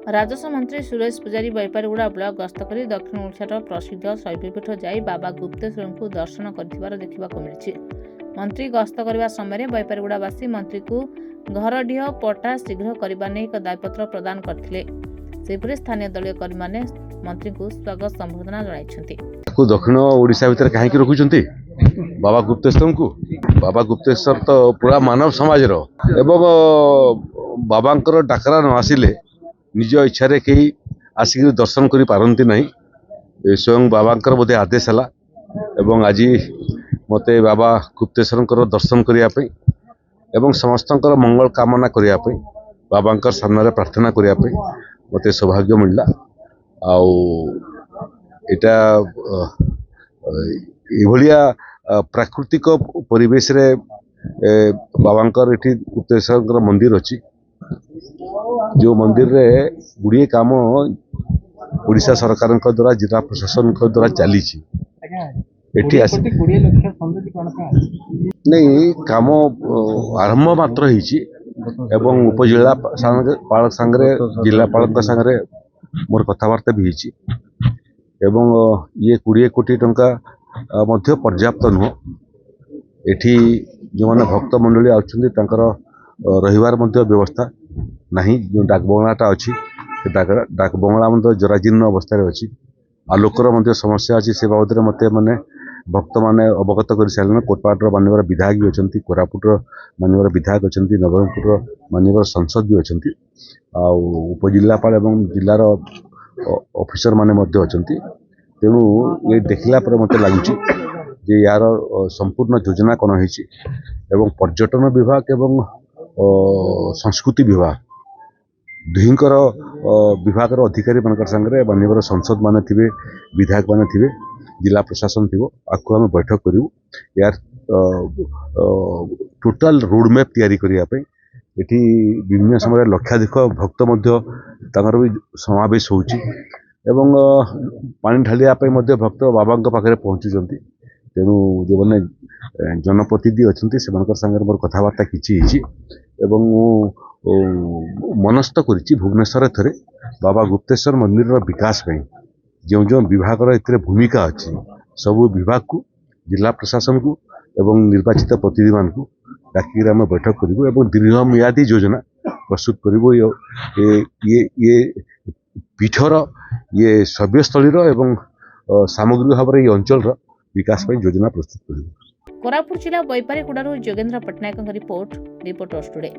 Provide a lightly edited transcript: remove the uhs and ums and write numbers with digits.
राजस्व मंत्री सुरेश पुजारी बैपारगुड़ा ब्लॉक गस्त कर दक्षिण ओडिशार प्रसिद्ध शैवपीठ जाई बाबा गुप्तेश्वर को दर्शन कर देखा मिली। मंत्री गस्त करने समय बैपारगुड़ावासी मंत्री को घरडीह पट्टा शीघ्र करने नहीं एक दायपत्र प्रदान करते। स्थानीय दलीय कर्मी मैंने मंत्री को स्वागत संबर्धना जनाइछन्ति। दक्षिण ओडिशा भितर कहीं रखुंट बाबा गुप्तेश्वर को बाबा गुप्तेश्वर तो पूरा मानव समाज एवं बाबांकर डाकरा न आसिले निज इच्छा कहीं आसिक दर्शन कर पारती ना। स्वयं बाबांकर बोधे आदेश है एवं आज मत बाबा गुप्तेश्वर दर्शन करने एवं समस्त मंगल कामना करने बाबांकर सामने प्रार्थना करने मत सौभाग्य मिलला। आटा यह प्राकृतिक परिवेश रे बाबांकर ये गुप्तेश्वर मंदिर अच्छी जो मंदिर रे गुड़िए काम ओडिशा सरकार द्वारा जिला प्रशासन द्वारा चली नहीं काम आरंभ मात्र एवं उपजिलापाल सांगे जिलापाल सांगे मोर कथबार्ता भी एवं ये 20 कोटी टंका मध्य पर्याप्त नुह। एठी जो माने भक्त मंडली आउछन्ती तांकर रहिवार मध्य व्यवस्था नहीं। जो डाक बंगलाटा अच्छी डाक बंगला मध्य जराजीर्ण अवस्था अच्छी आ लोकर मध्य समस्या अच्छी से बाबद मत माने भक्त माने अवगत कर सारे। कोटपाड़ मानवर विधायक भी अच्छा, कोरापुट मानवर विधायक अच्छा, नवरंगपुर मानवर संसद भी अच्छा, उपजिलापाल एवं जिलार ऑफिसर माने अच्छा। तेणु ये देखला पर मत लगुच यार संपूर्ण योजना कौन है पर्यटन विभाग एवं संस्कृति विभाग दुहींकर विभाग अधिकारी मान संगे मानवर संसद मान थे, विधायक मान थे, जिला प्रशासन थी आपको आम बैठक करूँ यार टोटाल रोडमैप तैयारी करने। ये विभिन्न समय लक्षाधिक भक्त भी समावेश होची एवं पानी ढालिया भक्त बाबा पाखे पहुँचुंट। तेणु जो मैंने जनप्रतिनिधि अच्छा से मोर कथबार्ता कि मनस्थ कर भुवनेश्वर थे बाबा गुप्तेश्वर मंदिर विकास जो जो विभाग भूमिका अच्छी सबू विभाग को जिला प्रशासन को एवं निर्वाचित प्रतिनिधि मान को डाक आम बैठक करूँ और दीर्घमियादी योजना प्रस्तुत करूँ। ये पीठर ये शैवस्थलीर एवं सामग्रिक भाव में ये अंचल विकास योजना प्रस्तुत करूँ। कोरापुट जिला बैपारगुड़ा जोगेन्द्र पट्टनायक रिपोर्टर्स टुडे।